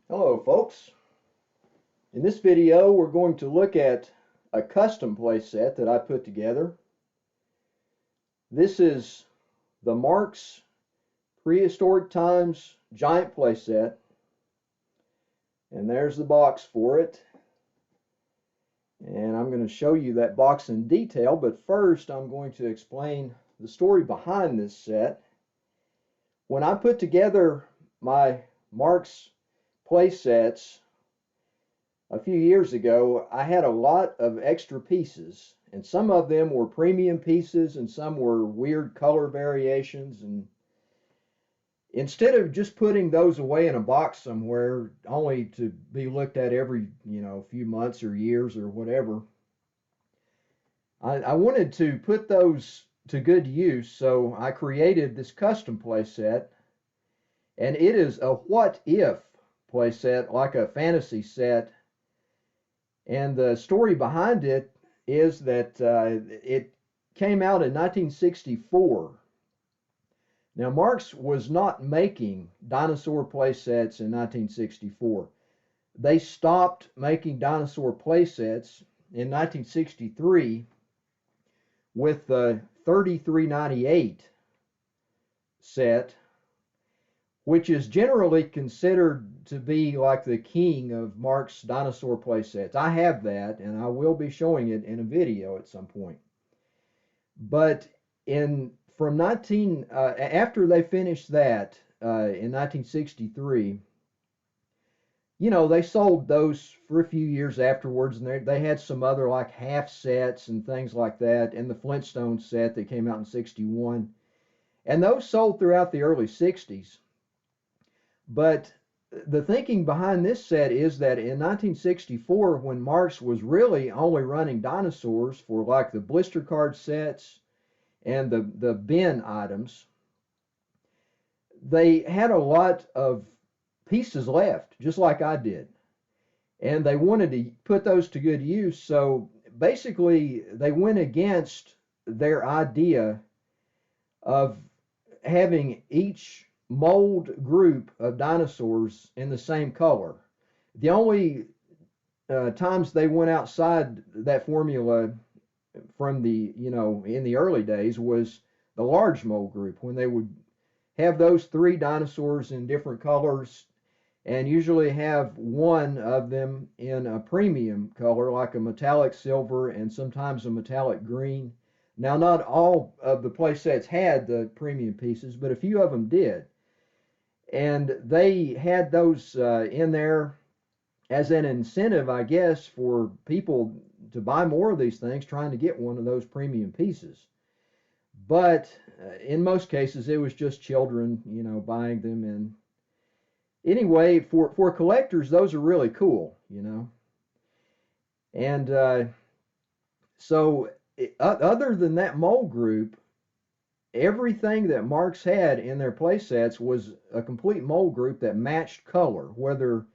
Hello folks. In this video we're going to look at a custom playset that I put together. This is the Marx Prehistoric Times Giant Playset, and there's the box for it. And I'm going to show you that box in detail, but first I'm going to explain the story behind this set. When I put together my Marx playsets a few years ago, I had a lot of extra pieces, and some of them were premium pieces and some were weird color variations. And instead of just putting those away in a box somewhere only to be looked at every few months or years or whatever, I wanted to put those to good use. So I created this custom playset, and it is a what if playset, like a fantasy set. And the story behind it is that it came out in 1964. Now, Marx was not making dinosaur playsets in 1964. They stopped making dinosaur playsets in 1963 with the 3398 set, which is generally considered to be like the king of Marx dinosaur playsets. I have that, and I will be showing it in a video at some point. But after they finished that in 1963, they sold those for a few years afterwards, and they had some other like half sets and things like that, and the Flintstone set that came out in '61, and those sold throughout the early '60s. But the thinking behind this set is that in 1964, when Marx was really only running dinosaurs for like the blister card sets and the bin items, they had a lot of pieces left, just like I did. And they wanted to put those to good use. So basically, they went against their idea of having each mold group of dinosaurs in the same color. The only times they went outside that formula from in the early days was the large mold group, when they would have those three dinosaurs in different colors and usually have one of them in a premium color, like a metallic silver and sometimes a metallic green. Now, not all of the play sets had the premium pieces, but a few of them did. And they had those in there as an incentive, I guess, for people to buy more of these things, trying to get one of those premium pieces. But in most cases, it was just children, buying them. And anyway, for collectors, those are really cool. And so, other than that mold group, everything that Marx had in their playsets was a complete mold group that matched color, whether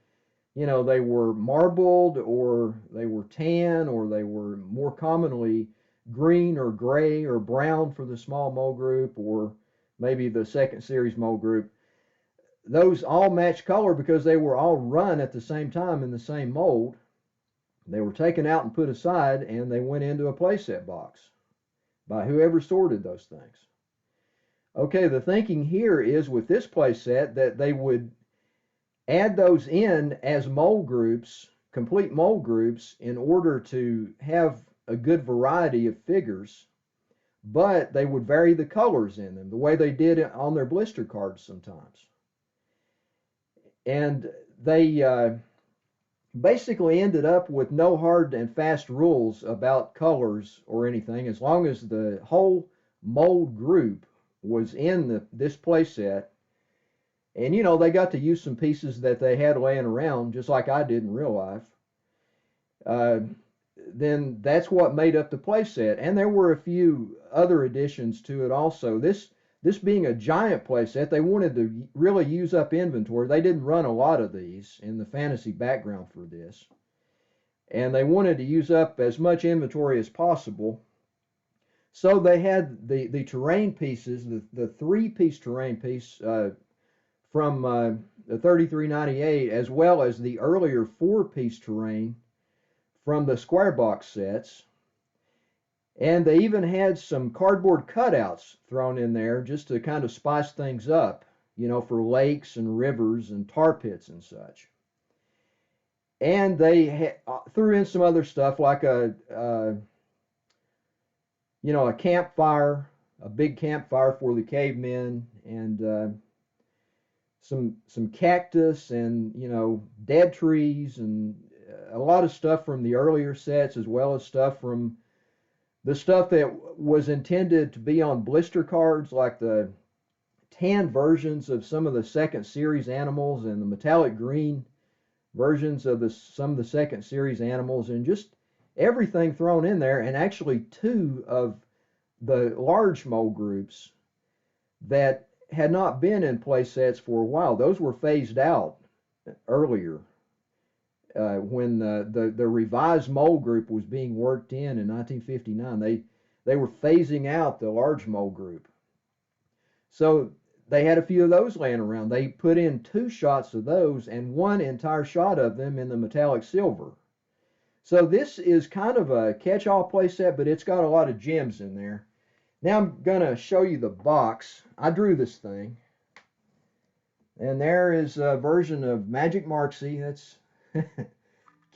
they were marbled or they were tan or they were more commonly green or gray or brown for the small mold group, or maybe the second series mold group. Those all matched color because they were all run at the same time in the same mold. They were taken out and put aside, and they went into a playset box by whoever sorted those things. Okay, the thinking here is with this playset that they would add those in as mold groups, complete mold groups, in order to have a good variety of figures, but they would vary the colors in them the way they did on their blister cards sometimes. And they basically ended up with no hard and fast rules about colors or anything, as long as the whole mold group was in this playset. And they got to use some pieces that they had laying around, just like I did in real life. Then that's what made up the playset. And there were a few other additions to it also. This being a giant playset, they wanted to really use up inventory. They didn't run a lot of these in the fantasy background for this. And they wanted to use up as much inventory as possible. So they had the terrain pieces, the three-piece terrain piece from the 3398, as well as the earlier 4-piece terrain from the square box sets. And they even had some cardboard cutouts thrown in there just to kind of spice things up, you know, for lakes and rivers and tar pits and such. And they threw in some other stuff like a campfire, a big campfire for the cavemen, and some cactus and, you know, dead trees, and a lot of stuff from the earlier sets, as well as stuff from the stuff that was intended to be on blister cards, like the tan versions of some of the second series animals and the metallic green versions of some of the second series animals, and just everything thrown in there. And actually 2 of the large mold groups that had not been in play sets for a while, those were phased out earlier. When the revised mold group was being worked in 1959, they were phasing out the large mold group. So they had a few of those laying around. They put in 2 shots of those and 1 entire shot of them in the metallic silver. So this is kind of a catch-all playset, but it's got a lot of gems in there. Now I'm going to show you the box. I drew this thing. And there is a version of Magic Marxy. That's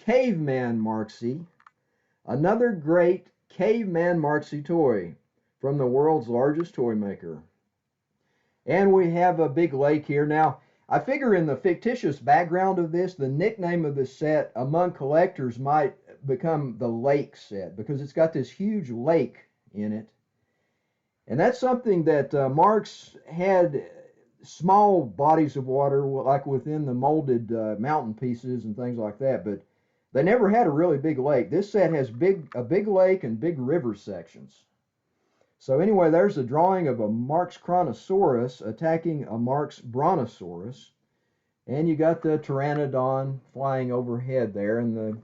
Caveman Marxy. Another great Caveman Marxy toy from the world's largest toy maker. And we have a big lake here. Now, I figure in the fictitious background of this, the nickname of the set among collectors might become the lake set, because it's got this huge lake in it. And that's something that Marx had small bodies of water, like within the molded mountain pieces and things like that, but they never had a really big lake. This set has a big lake and big river sections. So anyway, there's a drawing of a Marx Kronosaurus attacking a Marx Brontosaurus. And you got the pteranodon flying overhead there, and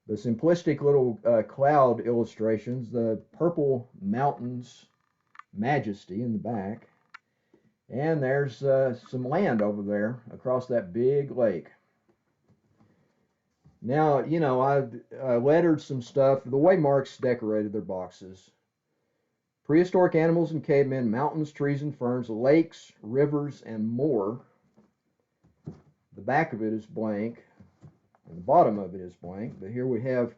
the simplistic little cloud illustrations, the purple mountains majesty in the back. And there's some land over there across that big lake. Now, you know, I've lettered some stuff, the way Marx decorated their boxes. Prehistoric animals and cavemen, mountains, trees and ferns, lakes, rivers, and more. The back of it is blank, and the bottom of it is blank. But here we have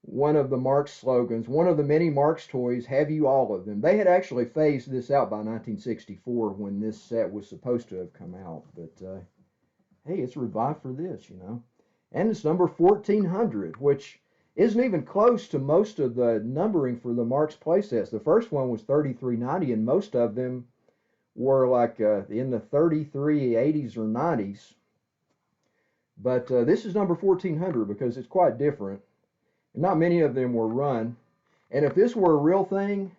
one of the Marx slogans, one of the many Marx toys, have you all of them. They had actually phased this out by 1964 when this set was supposed to have come out. But hey, it's revived for this, you know. And it's number 1400, which isn't even close to most of the numbering for the Marx playsets. The first one was 3390, and most of them were like in the 3380s or 90s. But this is number 1400 because it's quite different. And not many of them were run. And if this were a real thing,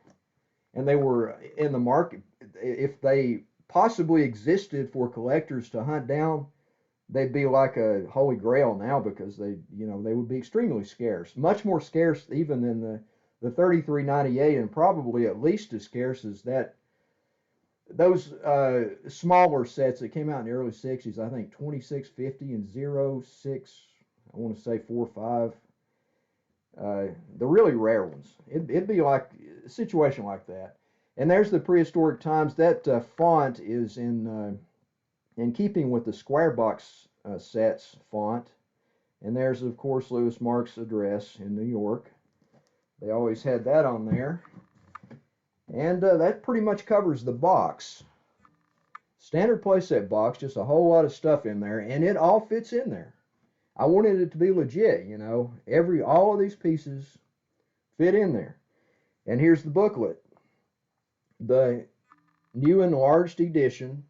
and they were in the market, if they possibly existed for collectors to hunt down, they'd be like a holy grail now, because they would be extremely scarce, much more scarce even than the 3398, and probably at least as scarce as those smaller sets that came out in the early 60s. I think 2650 and 06, I want to say 45. The really rare ones. It'd be like a situation like that. And there's the Prehistoric Times. That font is in keeping with the square box sets font. And there's, of course, Louis Marx' address in New York. They always had that on there. And that pretty much covers the box. Standard playset box, just a whole lot of stuff in there, and it all fits in there. I wanted it to be legit, you know. All of these pieces fit in there. And here's the booklet. The new enlarged edition.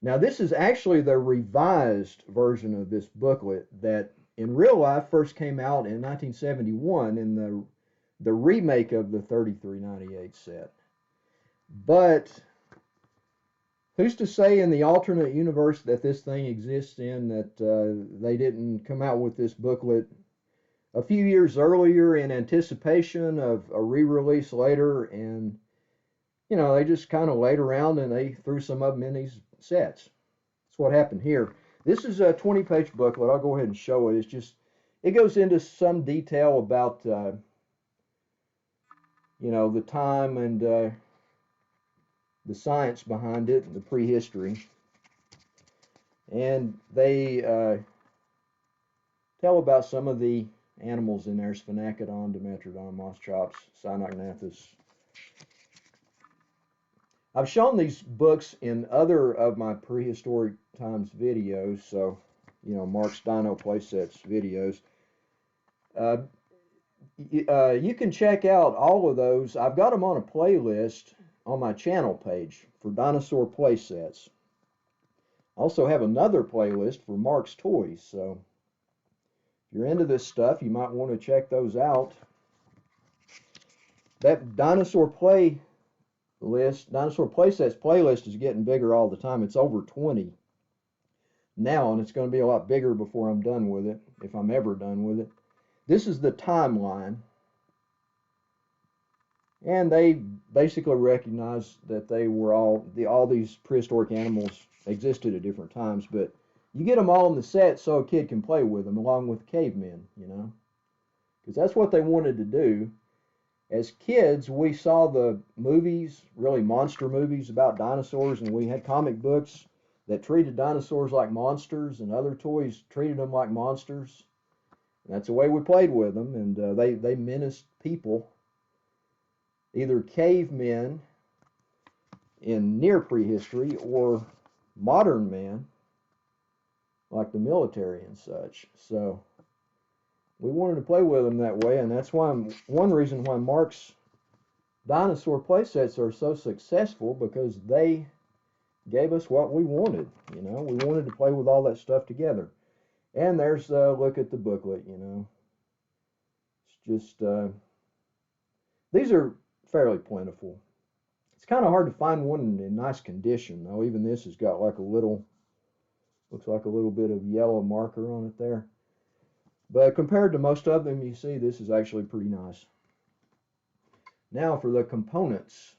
Now, this is actually the revised version of this booklet that in real life first came out in 1971 in the remake of the 3398 set. But who's to say in the alternate universe that this thing exists in, that they didn't come out with this booklet a few years earlier in anticipation of a re-release later, and you know, they just kind of laid around and they threw some of them in these sets. That's what happened here. This is a 20-page booklet. I'll go ahead and show it. It's just, it goes into some detail about, you know, the time and the science behind it, the prehistory. And they tell about some of the animals in there: Sphenacodon, Dimetrodon, Moschops, Cynognathus. I've shown these books in other of my Prehistoric Times videos, so, you know, Marx Dino Playsets videos. You can check out all of those. I've got them on a playlist on my channel page for Dinosaur Playsets. I also have another playlist for Marx toys, so if you're into this stuff, you might want to check those out. That Dinosaur Playsets playlist is getting bigger all the time. It's over 20 now, and it's going to be a lot bigger before I'm done with it, if I'm ever done with it. This is the timeline, and they basically recognize that they were all these prehistoric animals existed at different times, but you get them all in the set so a kid can play with them along with cavemen, you know, because that's what they wanted to do. As kids, we saw the movies, really monster movies about dinosaurs, and we had comic books that treated dinosaurs like monsters, and other toys treated them like monsters. And that's the way we played with them, and they menaced people, either cavemen in near prehistory or modern men, like the military and such. So we wanted to play with them that way, and that's why one reason why Marx Dinosaur Playsets are so successful, because they gave us what we wanted. You know, we wanted to play with all that stuff together. And there's a look at the booklet, you know. It's just, these are fairly plentiful. It's kind of hard to find one in nice condition, though. Even this has got like a little, looks like a little bit of yellow marker on it there. But compared to most of them, you see, this is actually pretty nice. Now for the components.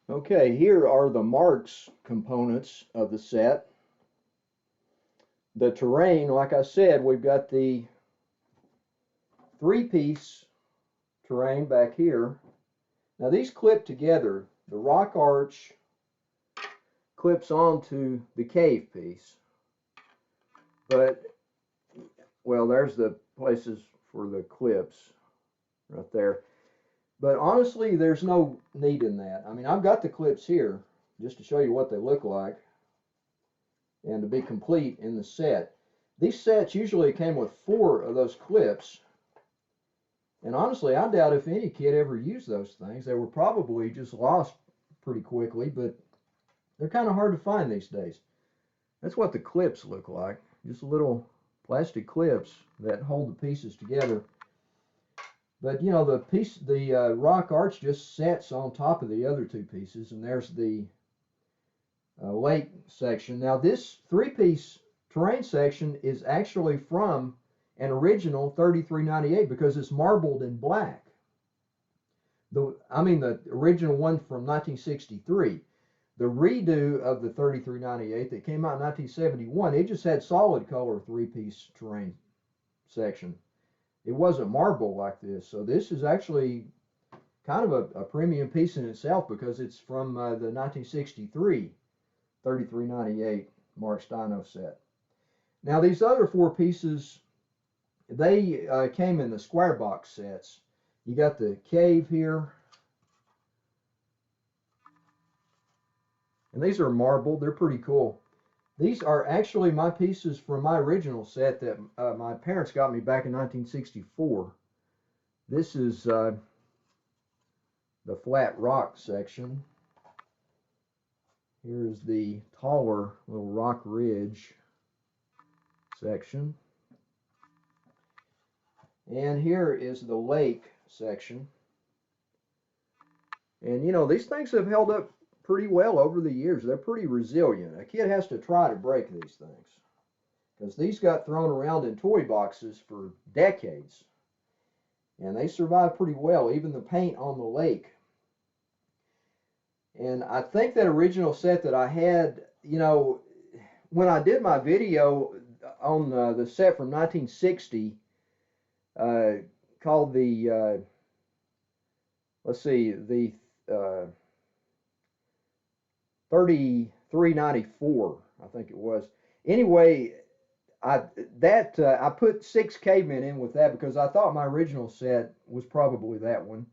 Okay, here are the Marx components of the set. The terrain, like I said, we've got the 3-piece terrain back here. Now these clip together. The rock arch clips onto the cave piece. But, well, there's the places for the clips right there. But honestly, there's no need in that. I mean, I've got the clips here just to show you what they look like and to be complete in the set. These sets usually came with 4 of those clips. And honestly, I doubt if any kid ever used those things. They were probably just lost pretty quickly, but they're kind of hard to find these days. That's what the clips look like. Just little plastic clips that hold the pieces together. But you know, the rock arch just sets on top of the other 2 pieces, and there's the lake section. Now this 3-piece terrain section is actually from an original 3398 because it's marbled in black. The original one from 1963. The redo of the 3398 that came out in 1971, it just had solid color 3-piece terrain section. It wasn't marble like this. So this is actually kind of a premium piece in itself because it's from the 1963 3398 Marx Dino set. Now these other 4 pieces, they came in the square box sets. You got the cave here. And these are marbled. They're pretty cool. These are actually my pieces from my original set that my parents got me back in 1964. This is the flat rock section. Here's the taller little rock ridge section. And here is the lake section. And you know, these things have held up pretty well over the years. They're pretty resilient. A kid has to try to break these things because these got thrown around in toy boxes for decades. And they survived pretty well, even the paint on the lake. And I think that original set that I had, you know, when I did my video on the set from 1960, uh, called the, let's see, the uh, 3394, I think it was. Anyway, I put 6 cavemen in with that because I thought my original set was probably that one.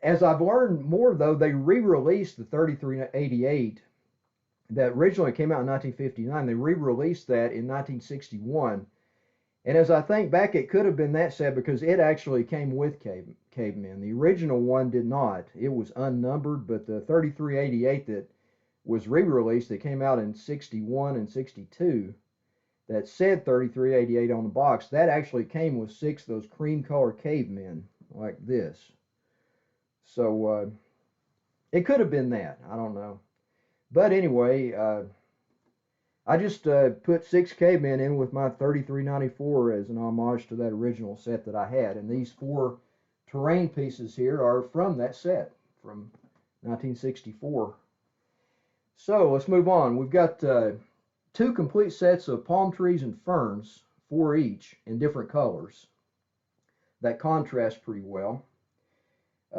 As I've learned more, though, they re-released the 3388 that originally came out in 1959. They re-released that in 1961. And as I think back, it could have been that set because it actually came with cavemen. The original one did not. It was unnumbered, but the 3388 that was re-released that came out in 61 and 62 that said 3388 on the box, that actually came with 6 of those cream color cavemen like this. So it could have been that. I don't know. But anyway, I just put 6 cavemen in with my 3394 as an homage to that original set that I had. And these 4 terrain pieces here are from that set from 1964. So let's move on. We've got 2 complete sets of palm trees and ferns, 4 each, in different colors that contrast pretty well.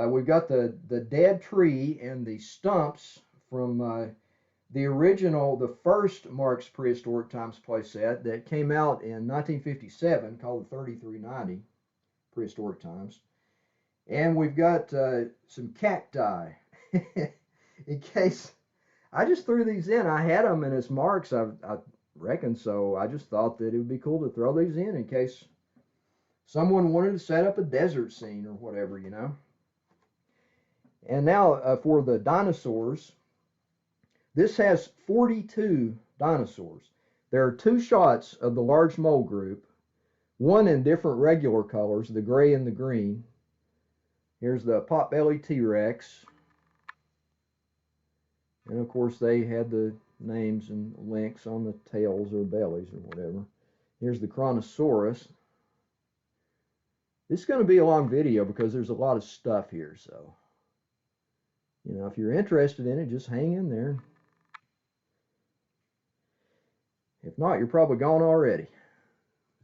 We've got the dead tree and the stumps from the original, the first Marx Prehistoric Times playset that came out in 1957 called the 3390 Prehistoric Times. And we've got some cacti. In case, I just threw these in. I had them and it's Marx, I reckon, so I just thought that it would be cool to throw these in case someone wanted to set up a desert scene or whatever, you know. And now for the dinosaurs, this has 42 dinosaurs. There are 2 shots of the large mole group, one in different regular colors, the gray and the green. Here's the potbelly T-Rex. And of course they had the names and links on the tails or bellies or whatever. Here's the Kronosaurus. This is going to be a long video because there's a lot of stuff here, so you know, if you're interested in it, just hang in there. If not, you're probably gone already.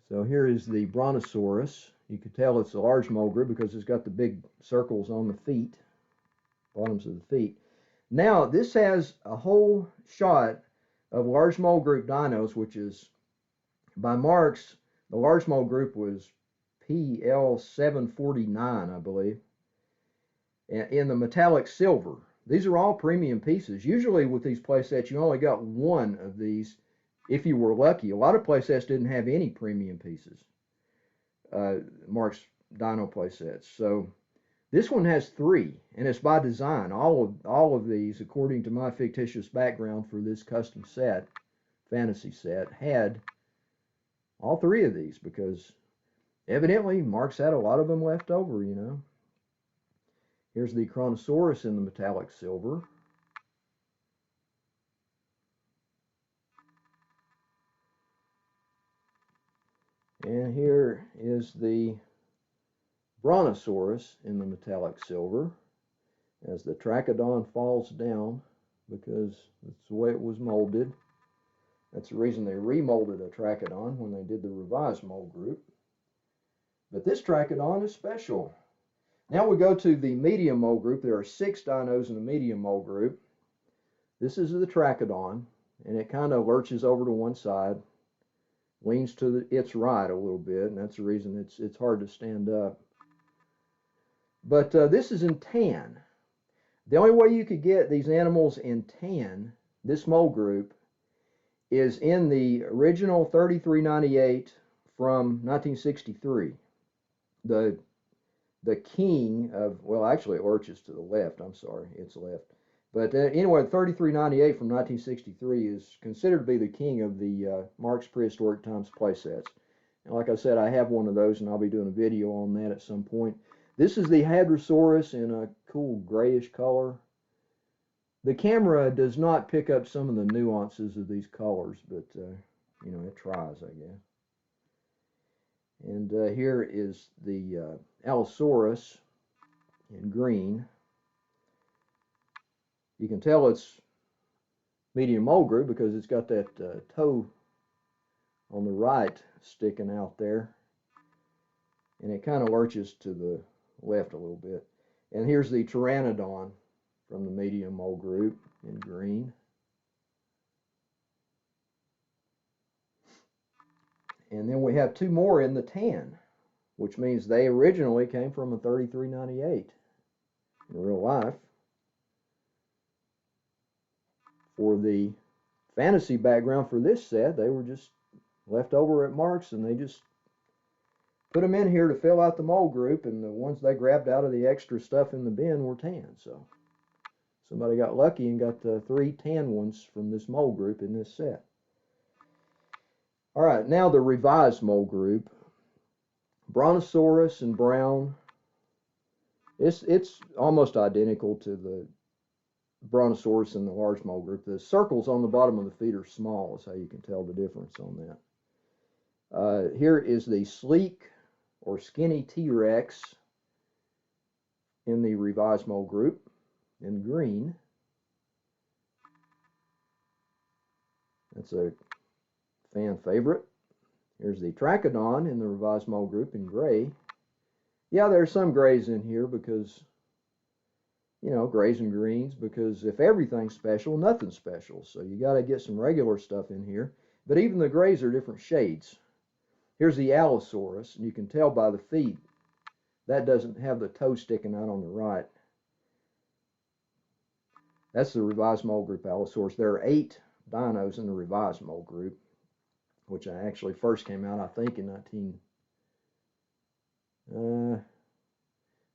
So here is the Brontosaurus. You can tell it's a large mole group because it's got the big circles on the feet, bottoms of the feet. Now, this has a whole shot of large mole group dinos, which is, by Marx, the large mole group was PL749, I believe, in the metallic silver. These are all premium pieces. Usually with these playsets, you only got one of these if you were lucky. A lot of playsets didn't have any premium pieces, Marx Dino playsets. So this one has 3, and it's by design. All of these, according to my fictitious background for this custom set, fantasy set, had all 3 of these because evidently Marx had a lot of them left over, you know. Here's the Kronosaurus in the metallic silver. And here is the Brontosaurus in the metallic silver as the Trachodon falls down because that's the way it was molded. That's the reason they remolded a Trachodon when they did the revised mold group. But this Trachodon is special. Now we go to the medium mold group. There are 6 dinos in the medium mold group. This is the Trachodon, and it kind of lurches over to one side, leans to its right a little bit, and that's the reason it's hard to stand up. But this is in tan. The only way you could get these animals in tan, this mold group, is in the original 3398 from 1963. The king of, well, actually it lurches to the left. I'm sorry, it's left. But anyway, 3398 from 1963 is considered to be the king of the Marx Prehistoric Times playsets. And like I said, I have one of those, and I'll be doing a video on that at some point. This is the Hadrosaurus in a cool grayish color. The camera does not pick up some of the nuances of these colors, but you know, it tries, I guess. And here is the Allosaurus in green. You can tell it's medium mold group because it's got that toe on the right sticking out there. And it kind of lurches to the left a little bit. And here's the Pteranodon from the medium mold group in green. And then we have two more in the tan, which means they originally came from a 3398 in real life. For the fantasy background for this set, they were just left over at Marx, and they just put them in here to fill out the mold group, and the ones they grabbed out of the extra stuff in the bin were tan. So somebody got lucky and got the 3 tan ones from this mold group in this set. All right, now the revised mold group. Brontosaurus and brown. It's almost identical to the Brontosaurus in the large mold group. The circles on the bottom of the feet are small, is how you can tell the difference on that. Here is the sleek or skinny T-Rex in the revised mold group in green. That's a fan favorite. Here's the Trachodon in the revised mold group in gray. Yeah, there's some grays in here because, you know, grays and greens, because if everything's special, nothing's special. So you got to get some regular stuff in here. But even the grays are different shades. Here's the Allosaurus, and you can tell by the feet that doesn't have the toe sticking out on the right. That's the revised mold group Allosaurus. There are 8 dinos in the revised mold group, which actually first came out, I think, in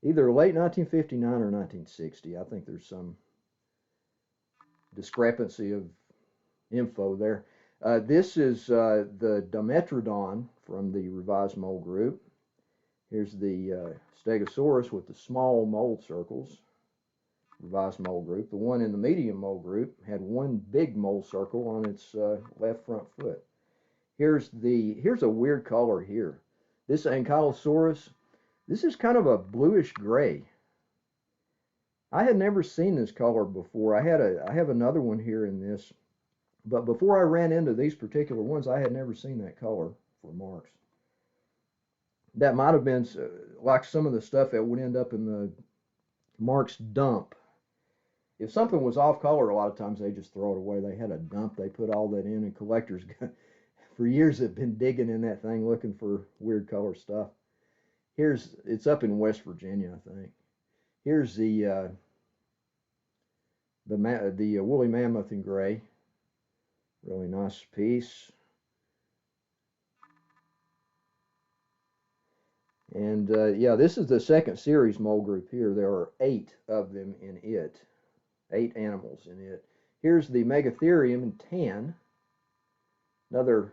either late 1959 or 1960. I think there's some discrepancy of info there. This is the Dimetrodon from the revised mold group. Here's the Stegosaurus with the small mold circles, revised mold group. The one in the medium mold group had one big mold circle on its left front foot. Here's a weird color here. This Ankylosaurus, this is kind of a bluish gray. I had never seen this color before. I have another one here in this, but before I ran into these particular ones, I had never seen that color for Marx. That might have been like some of the stuff that would end up in the Marx dump. If something was off color, a lot of times they just throw it away. They had a dump, they put all that in, and collectors for years have been digging in that thing looking for weird color stuff. It's up in West Virginia, I think. Here's the woolly mammoth in gray. Really nice piece. And yeah, this is the second series mold group here. There are 8 of them in it. 8 animals in it. Here's the Megatherium in tan. Another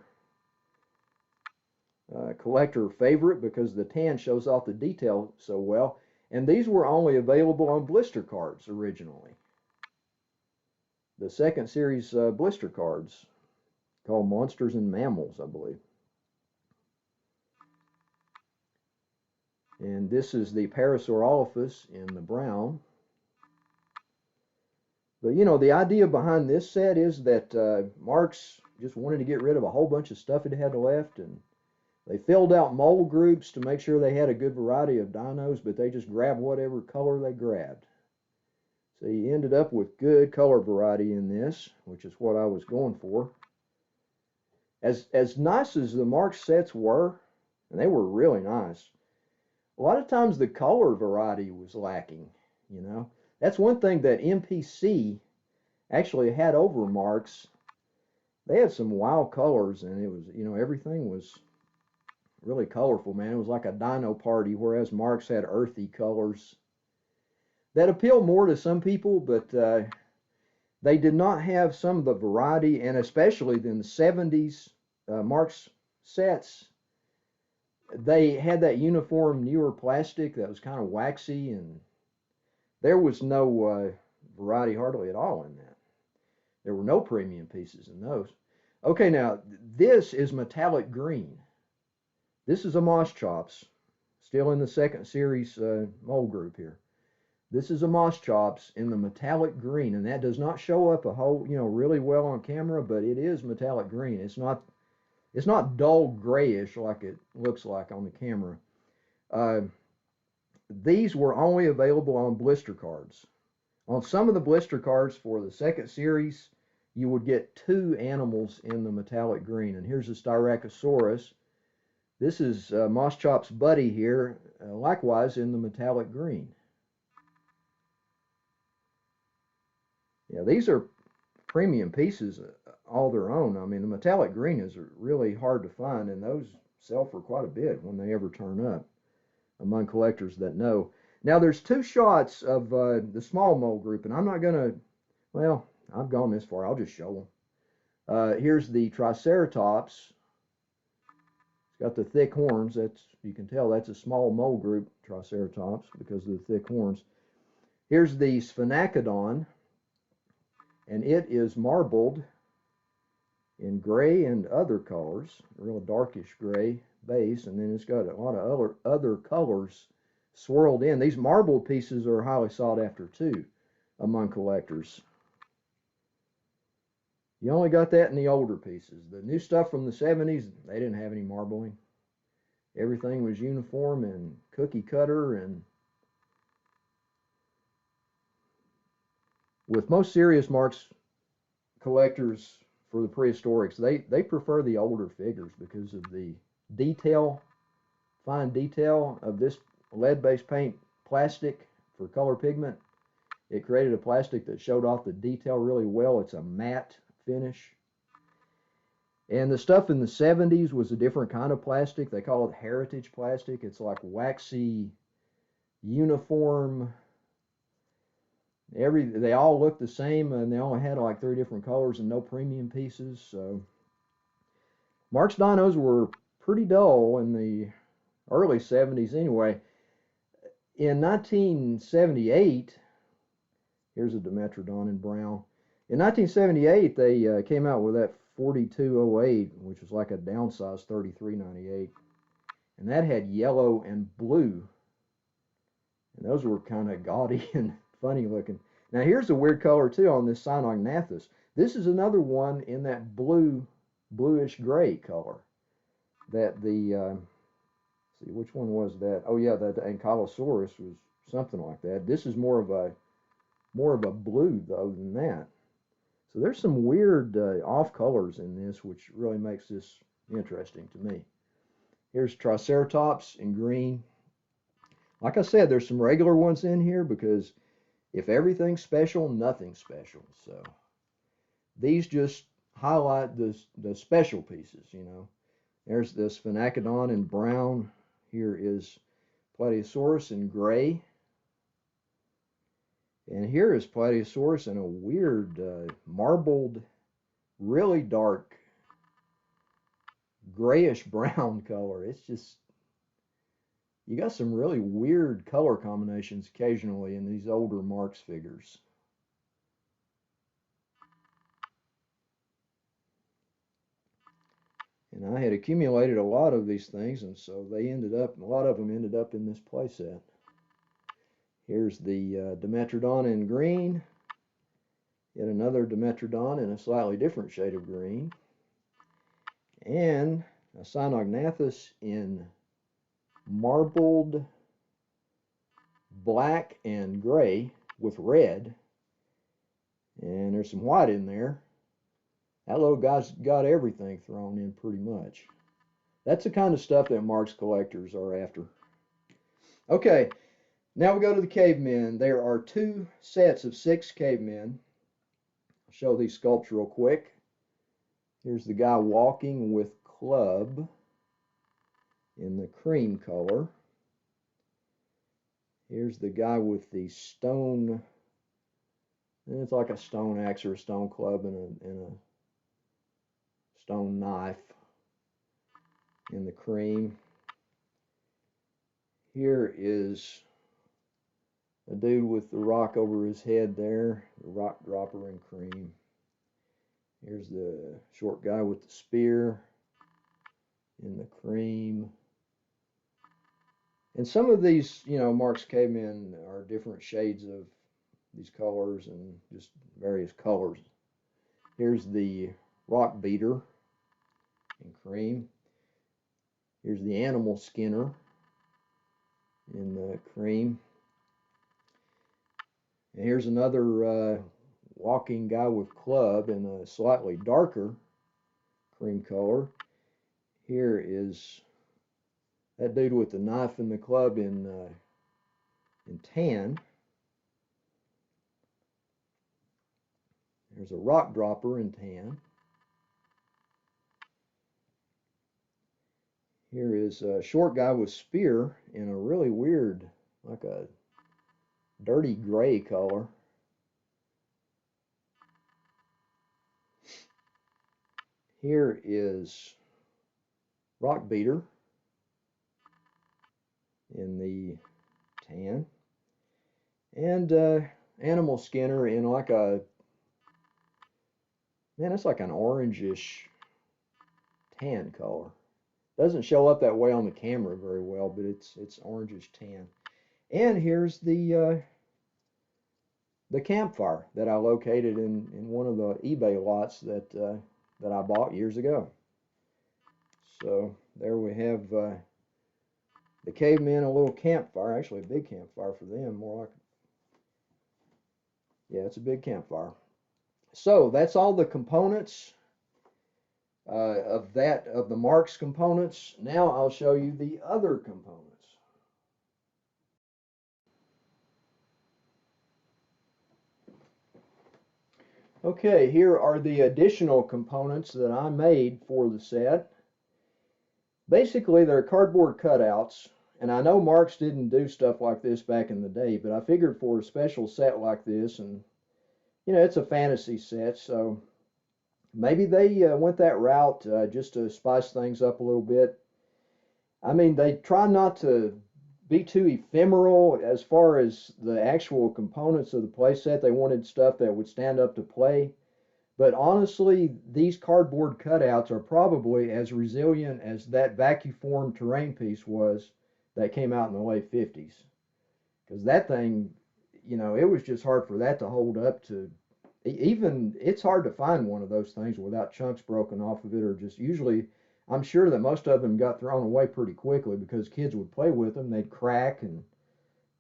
collector favorite because the tan shows off the detail so well. And these were only available on blister cards originally. The second series blister cards called Monsters and Mammals, I believe. And this is the Parasaurolophus in the brown. But you know, the idea behind this set is that Marx just wanted to get rid of a whole bunch of stuff it had left, and they filled out mold groups to make sure they had a good variety of dinos, but they just grabbed whatever color they grabbed. So you ended up with good color variety in this, which is what I was going for. As nice as the Marx sets were, and they were really nice, a lot of times the color variety was lacking, you know. That's one thing that MPC actually had over Marx. They had some wild colors, and it was, you know, everything was really colorful, man. It was like a dino party, whereas Marx had earthy colors that appeal more to some people, but they did not have some of the variety, and especially in the 70s Marx sets, they had that uniform newer plastic that was kind of waxy, and there was no variety hardly at all in that. There were no premium pieces in those. Okay, now this is metallic green. This is a moss chops, still in the second series mold group here. This is a moss chops in the metallic green, and that does not show up a whole, really well on camera, but it is metallic green. It's not dull grayish like it looks like on the camera. These were only available on blister cards. On some of the blister cards for the second series, you would get 2 animals in the metallic green. And here's the Styracosaurus. This is Moss Chop's buddy here, likewise in the metallic green. Yeah, these are premium pieces all their own. I mean, the metallic green is really hard to find, and those sell for quite a bit when they ever turn up among collectors that know. Now, there's 2 shots of the small mold group, and I'm not going to, well, I've gone this far. I'll just show them. Here's the Triceratops. It's got the thick horns. You can tell that's a small mold group, Triceratops, because of the thick horns. Here's the Sphenacodon, and it is marbled in gray and other colors, a real darkish gray base, and then it's got a lot of other colors swirled in. These marbled pieces are highly sought after too among collectors. You only got that in the older pieces. The new stuff from the 70s, they didn't have any marbling. Everything was uniform and cookie cutter, and with most serious Marx collectors for the prehistorics, they prefer the older figures because of the detail, fine detail of this lead-based paint plastic for color pigment. It created a plastic that showed off the detail really well. It's a matte finish. And the stuff in the 70s was a different kind of plastic. They call it heritage plastic. It's like waxy, uniform. They all looked the same, and they only had like 3 different colors and no premium pieces. So Marx dinos were pretty dull in the early 70s anyway. In 1978, here's a Dimetrodon in brown. In 1978, they came out with that 4208, which was like a downsized 3398. And that had yellow and blue. And those were kind of gaudy and funny looking. Now here's a weird color too on this Cynognathus. This is another one in that bluish gray color. That the see, which one was that? Oh yeah, the Ankylosaurus was something like that. This is more of a blue though than that. So there's some weird off colors in this, which really makes this interesting to me. Here's Triceratops in green. Like I said, there's some regular ones in here because if everything's special, nothing's special. So these just highlight the special pieces, you know. There's the Sphenacodon in brown. Here is Plateosaurus in gray. And here is Plateosaurus in a weird marbled, really dark, grayish brown color. It's just, you got some really weird color combinations occasionally in these older Marx figures. And I had accumulated a lot of these things, and so a lot of them ended up in this playset. Here's the Dimetrodon in green. Yet another Dimetrodon in a slightly different shade of green. And a Cynognathus in marbled black and gray with red. And there's some white in there. That little guy's got everything thrown in pretty much. That's the kind of stuff that Marx collectors are after. Okay. Now we go to the cavemen. There are 2 sets of 6 cavemen. I'll show these sculpts real quick. Here's the guy walking with club in the cream color. Here's the guy with the stone, and it's like a stone axe or a stone club and a stone knife in the cream. Here is a dude with the rock over his head there, the rock dropper in cream. Here's the short guy with the spear in the cream. And some of these, you know, Marx cavemen are different shades of these colors and just various colors. Here's the rock beater in cream. Here's the animal skinner in the cream. And here's another walking guy with club in a slightly darker cream color. Here is that dude with the knife and the club in tan. There's a rock dropper in tan. Here is a short guy with spear in a really weird, like a dirty gray color. Here is rock beater in the tan. And animal skinner in like a, man, it's like an orangish tan color. Doesn't show up that way on the camera very well, but it's orangish tan. And here's the campfire that I located in one of the eBay lots that that I bought years ago. So there we have the cavemen, a little campfire, actually a big campfire for them, more like, yeah, it's a big campfire. So that's all the components of the Marx components. Now I'll show you the other components. Okay, here are the additional components that I made for the set. Basically, they're cardboard cutouts, and I know Marx didn't do stuff like this back in the day, but I figured for a special set like this, and you know, it's a fantasy set, so maybe they went that route just to spice things up a little bit. I mean, they try not to be too ephemeral as far as the actual components of the playset. They wanted stuff that would stand up to play. But honestly, these cardboard cutouts are probably as resilient as that vacuum terrain piece was that came out in the late 50s. Because that thing, you know, it was just hard for that to hold up to, even, it's hard to find one of those things without chunks broken off of it, or just usually, I'm sure that most of them got thrown away pretty quickly because kids would play with them. They'd crack and,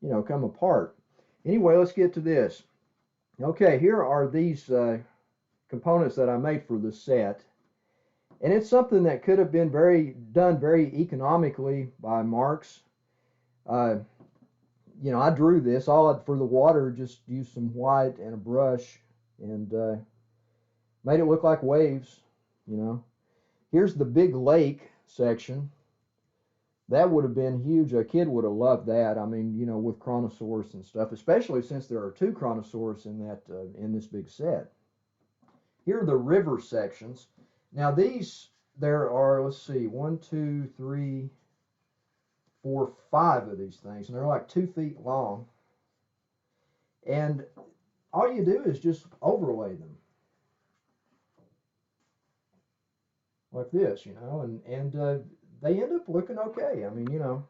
you know, come apart. Anyway, let's get to this. Okay, here are these components that I made for the set. And it's something that could have been done very economically by Marx. You know, I drew this. For the water, just used some white and a brush and made it look like waves, you know. Here's the big lake section. That would have been huge. A kid would have loved that. I mean, you know, with Kronosaurus and stuff, especially since there are two Kronosaurus in this big set. Here are the river sections. Now these, there are, let's see, 1, 2, 3, 4, 5 of these things, and they're like 2 feet long. And all you do is just overlay them like this, you know, and they end up looking okay. I mean, you know,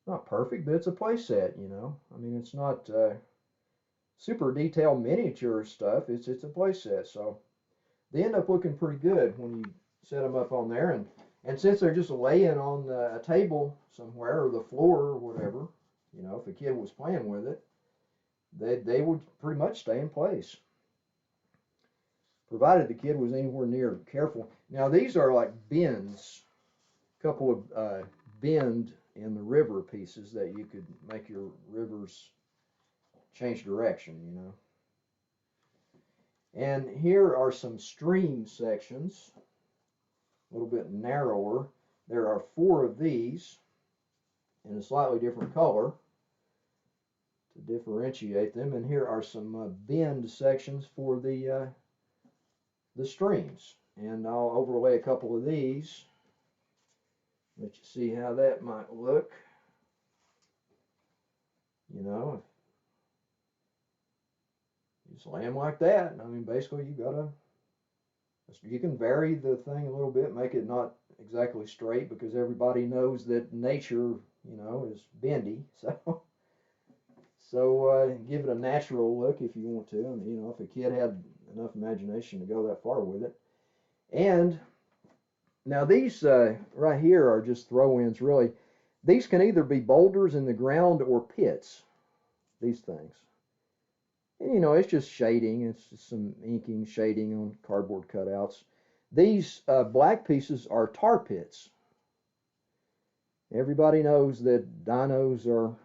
not perfect, but it's a play set, you know. I mean, it's not super detailed miniature stuff. It's a play set, so they end up looking pretty good when you set them up on there. And since they're just laying on a table somewhere or the floor or whatever, you know, if a kid was playing with it, they would pretty much stay in place, provided the kid was anywhere near careful. Now these are like bends, a couple of bend in the river pieces that you could make your rivers change direction, you know. And here are some stream sections, a little bit narrower. There are 4 of these in a slightly different color to differentiate them. And here are some bend sections for the streams. And I'll overlay a couple of these. Let you see how that might look. You know, you just lay them like that. I mean, basically you got You can vary the thing a little bit, make it not exactly straight, because everybody knows that nature, is bendy. So give it a natural look if you want to. I mean, if a kid had enough imagination to go that far with it. And now these right here are just throw-ins, really. These can either be boulders in the ground or pits, these things. And it's just shading. It's just some inking, shading on cardboard cutouts. These black pieces are tar pits. Everybody knows that dinos are,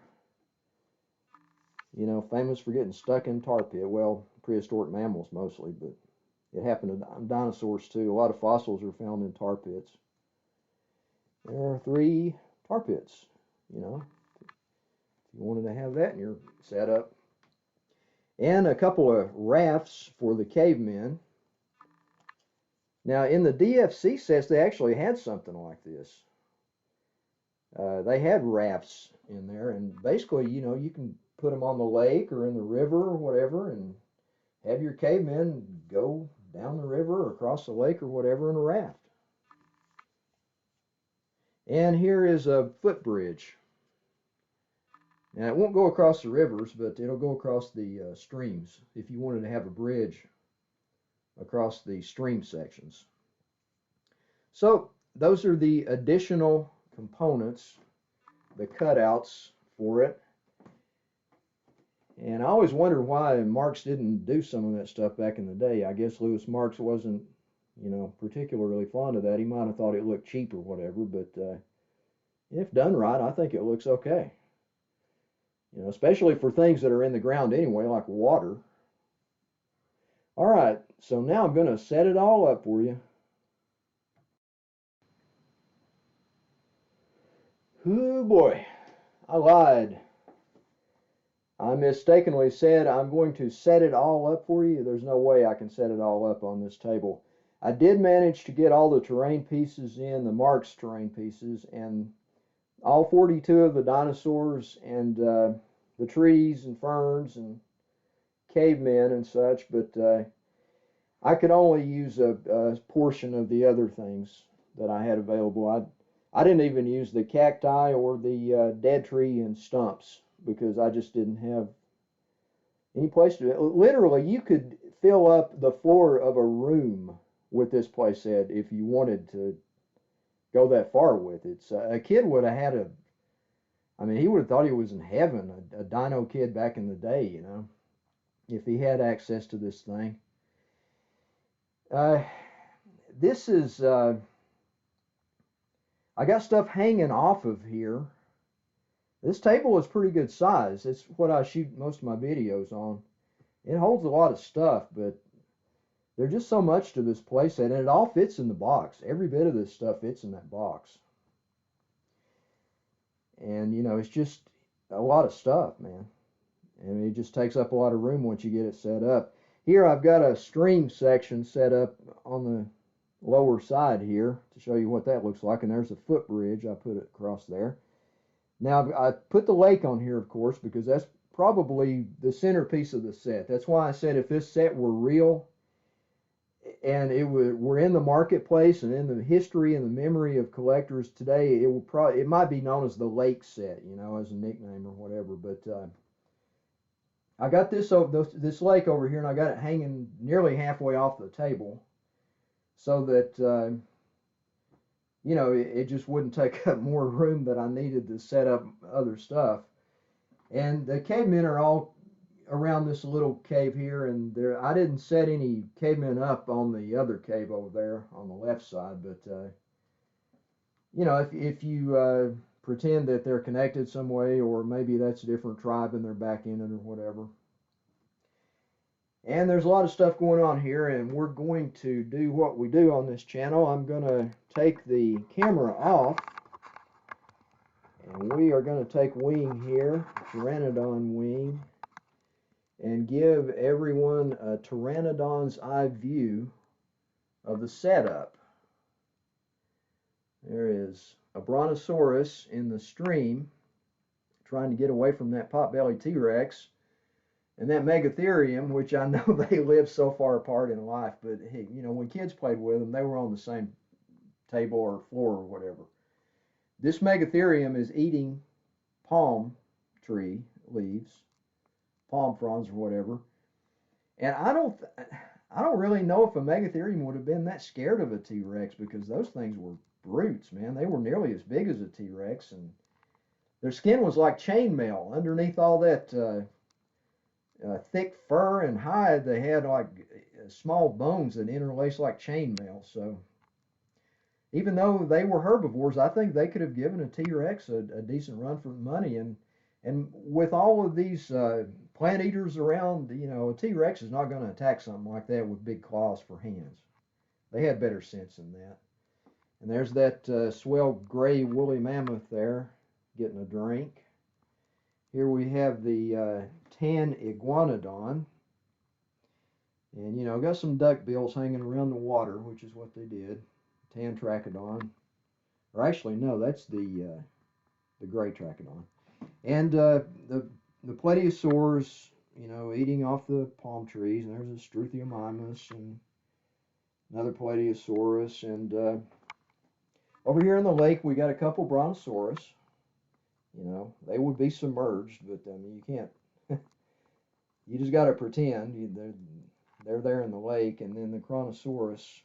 famous for getting stuck in tar pit. Well, prehistoric mammals mostly, but it happened to dinosaurs too. A lot of fossils are found in tar pits. There are 3 tar pits, if you wanted to have that in your setup. And a couple of rafts for the cavemen. Now, in the DFC sets, they actually had something like this. They had rafts in there, and basically, you can put them on the lake or in the river or whatever, and have your cavemen go down the river or across the lake or whatever in a raft. And here is a footbridge. Now, it won't go across the rivers, but it'll go across the streams if you wanted to have a bridge across the stream sections. So those are the additional components, the cutouts for it. And I always wondered why Marx didn't do some of that stuff back in the day. I guess Louis Marx wasn't, particularly fond of that. He might have thought it looked cheap or whatever, but if done right, I think it looks okay. Especially for things that are in the ground anyway, like water. All right, so now I'm going to set it all up for you. Oh boy, I lied. I mistakenly said I'm going to set it all up for you. There's no way I can set it all up on this table. I did manage to get all the terrain pieces in, the Marx terrain pieces, and all 42 of the dinosaurs and the trees and ferns and cavemen and such, but I could only use a portion of the other things that I had available. I didn't even use the cacti or the dead tree and stumps because I just didn't have any place to. Literally, you could fill up the floor of a room with this playset if you wanted to go that far with it. So a kid would have had he would have thought he was in heaven, a dino kid back in the day, if he had access to this thing. This is, I got stuff hanging off of here. This table is pretty good size. It's what I shoot most of my videos on. It holds a lot of stuff, but there's just so much to this playset, and it all fits in the box. Every bit of this stuff fits in that box. And, it's just a lot of stuff, man. And it just takes up a lot of room once you get it set up. Here I've got a stream section set up on the lower side here to show you what that looks like. And there's a footbridge. I put it across there. Now I put the lake on here, of course, because that's probably the centerpiece of the set. That's why I said if this set were real and were in the marketplace and in the history and the memory of collectors today, it might be known as the lake set, as a nickname or whatever. But I got this lake over here, and I got it hanging nearly halfway off the table, so that it just wouldn't take up more room that I needed to set up other stuff. And the cavemen are all around this little cave here, and I didn't set any cavemen up on the other cave over there on the left side, but if you pretend that they're connected some way, or maybe that's a different tribe and they're back in it or whatever. And there's a lot of stuff going on here, and we're going to do what we do on this channel. I'm going to take the camera off, and we are going to take wing here, Pteranodon wing, and give everyone a Pteranodon's eye view of the setup. There is a Brontosaurus in the stream trying to get away from that potbelly T-Rex. And that Megatherium, which I know they live so far apart in life, but hey, you know, when kids played with them, they were on the same table or floor or whatever. This Megatherium is eating palm tree leaves, palm fronds or whatever. And I don't really know if a Megatherium would have been that scared of a T-Rex because those things were brutes, man. They were nearly as big as a T-Rex, and their skin was like chainmail. Underneath all that thick fur and hide, they had like small bones that interlaced like chainmail. So even though they were herbivores, I think they could have given a T-Rex a decent run for the money. And with all of these plant eaters around, you know, a T-Rex is not going to attack something like that with big claws for hands. They had better sense than that. And there's that swell gray woolly mammoth there getting a drink. Here we have the tan iguanodon. And, you know, got some duck bills hanging around the water, which is what they did. Tan trachodon. Or actually, no, that's the gray trachodon. And the plesiosaurs, you know, eating off the palm trees. And there's a Struthiomimus and another plesiosaurus. And over here in the lake, we got a couple Brontosaurus. You know, they would be submerged, but I mean, you can't. You just got to pretend they're there in the lake. And then the Kronosaurus,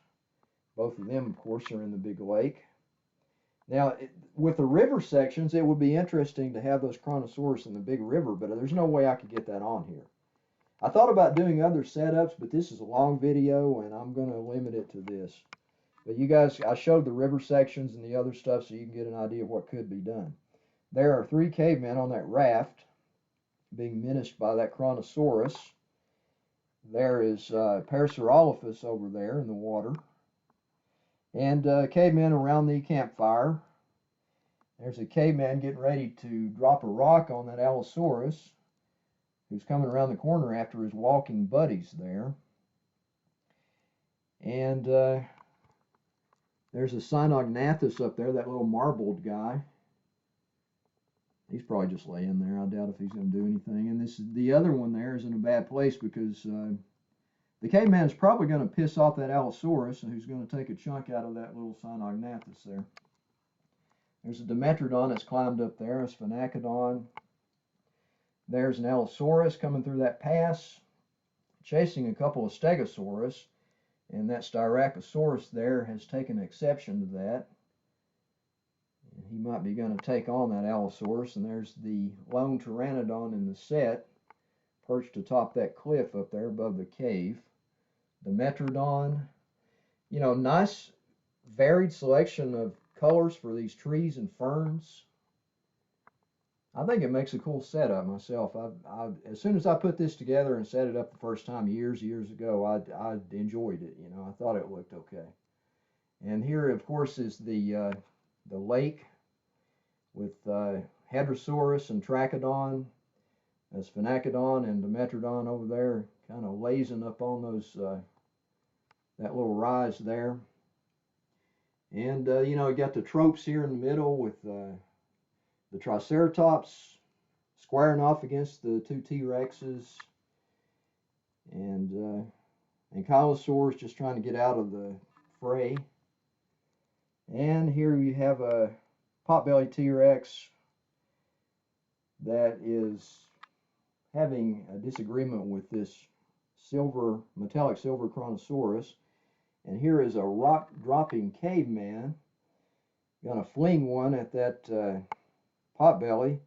both of them, of course, are in the big lake. Now, with the river sections, it would be interesting to have those Kronosaurus in the big river, but there's no way I could get that on here. I thought about doing other setups, but this is a long video, and I'm going to limit it to this. But you guys, I showed the river sections and the other stuff so you can get an idea of what could be done. There are 3 cavemen on that raft being menaced by that Kronosaurus. There is Parasaurolophus over there in the water. And cavemen around the campfire. There's a caveman getting ready to drop a rock on that Allosaurus, who's coming around the corner after his walking buddies there. And there's a Cynognathus up there, that little marbled guy. He's probably just laying there. I doubt if he's going to do anything. And the other one there is in a bad place because the caveman is probably going to piss off that Allosaurus, who's going to take a chunk out of that little Cynognathus there. There's a Dimetrodon that's climbed up there, a Sphenacodon. There's an Allosaurus coming through that pass, chasing a couple of Stegosaurus, and that Styracosaurus there has taken exception to that. He might be going to take on that Allosaurus, and there's the lone Pteranodon in the set, perched atop that cliff up there above the cave. The Metrodon, you know, nice varied selection of colors for these trees and ferns. I think it makes a cool setup myself. As soon as I put this together and set it up the first time years ago, I enjoyed it. You know, I thought it looked okay. And here, of course, is the lake with Hadrosaurus and Trachodon, Sphenacodon and Dimetrodon over there, kind of lazing up on those that little rise there. And you know, you got the tropes here in the middle with the Triceratops squaring off against the 2 T-Rexes, and Ankylosaurus just trying to get out of the fray. And here you have a potbelly T-Rex that is having a disagreement with this metallic silver Kronosaurus. And here is a rock-dropping caveman gonna fling one at that potbelly,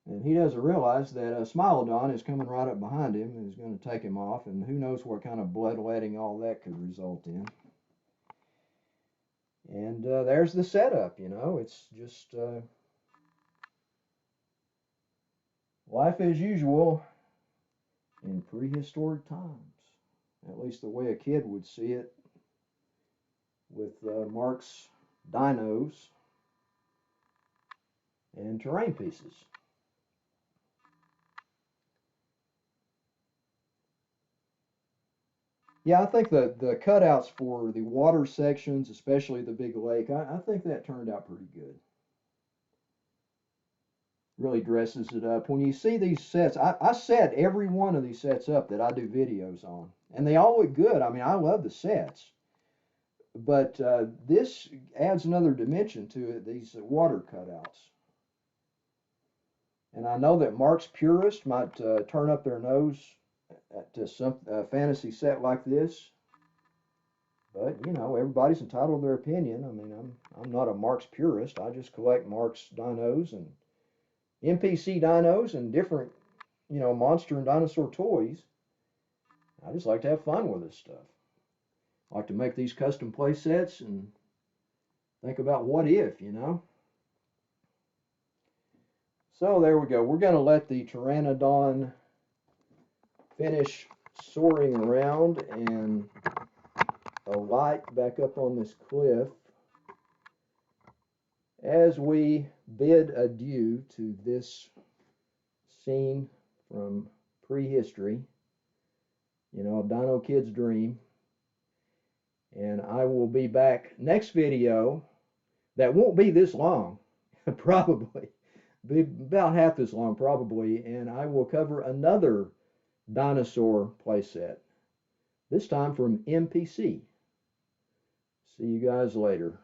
and he doesn't realize that a Smilodon is coming right up behind him and is going to take him off, and who knows what kind of bloodletting all that could result in. And there's the setup. You know, it's just life as usual in prehistoric times, at least the way a kid would see it, with Marx dinos and terrain pieces. Yeah, I think the cutouts for the water sections, especially the big lake, I think that turned out pretty good. Really dresses it up. When you see these sets, I set every one of these sets up that I do videos on, and they all look good. I mean, I love the sets, but this adds another dimension to it, these water cutouts. And I know that Marx purists might turn up their nose to some fantasy set like this, but you know, everybody's entitled to their opinion. I mean, I'm not a Marx purist. I just collect Marx dinos and NPC dinos and different, you know, monster and dinosaur toys. I just like to have fun with this stuff. I like to make these custom play sets and think about what if, you know. So there we go. We're going to let the pteranodon finish soaring around and alight back up on this cliff as we bid adieu to this scene from prehistory, you know, a dino kid's dream. And I will be back next video that won't be this long, probably be about half this long probably, and I will cover another dinosaur playset, this time from MPC. See you guys later.